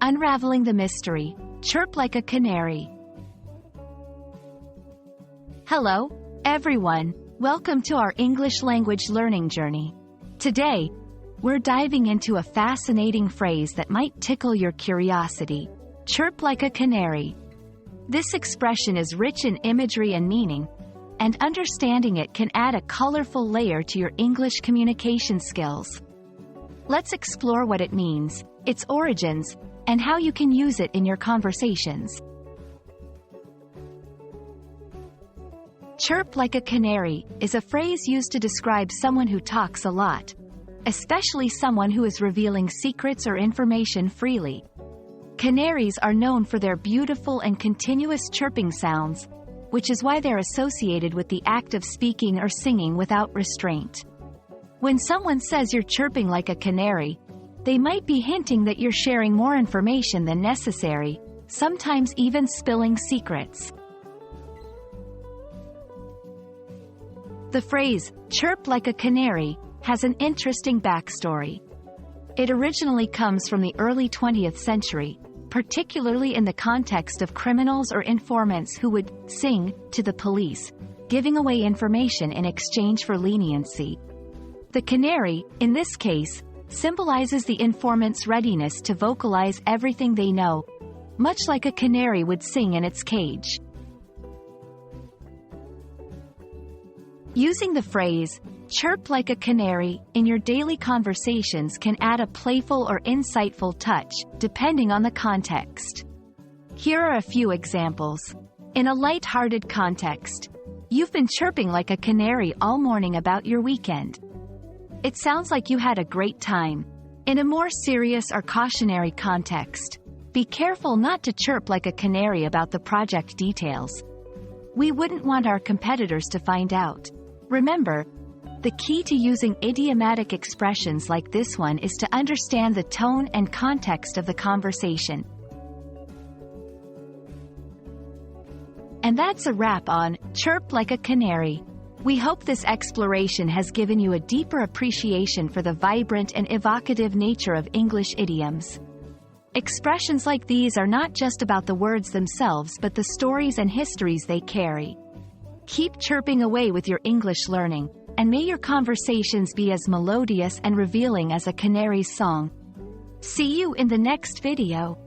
Unraveling the Mystery, Chirp Like a Canary. Hello, everyone. Welcome to our English language learning journey. Today, we're diving into a fascinating phrase that might tickle your curiosity. Chirp like a canary. This expression is rich in imagery and meaning, and understanding it can add a colorful layer to your English communication skills. Let's explore what it means, its origins, and how you can use it in your conversations. Chirp like a canary is a phrase used to describe someone who talks a lot, especially someone who is revealing secrets or information freely. Canaries are known for their beautiful and continuous chirping sounds, which is why they're associated with the act of speaking or singing without restraint. When someone says you're chirping like a canary, they might be hinting that you're sharing more information than necessary, sometimes even spilling secrets. The phrase, chirp like a canary, has an interesting backstory. It originally comes from the early 20th century, particularly in the context of criminals or informants who would sing to the police, giving away information in exchange for leniency. The canary, in this case, symbolizes the informant's readiness to vocalize everything they know, much like a canary would sing in its cage. Using the phrase, chirp like a canary, in your daily conversations can add a playful or insightful touch, depending on the context. Here are a few examples. In a light-hearted context, you've been chirping like a canary all morning about your weekend. It sounds like you had a great time. In a more serious or cautionary context, be careful not to chirp like a canary about the project details. We wouldn't want our competitors to find out. Remember, the key to using idiomatic expressions like this one is to understand the tone and context of the conversation. And that's a wrap on Chirp Like a Canary. We hope this exploration has given you a deeper appreciation for the vibrant and evocative nature of English idioms. Expressions like these are not just about the words themselves but the stories and histories they carry. Keep chirping away with your English learning, and may your conversations be as melodious and revealing as a canary's song. See you in the next video.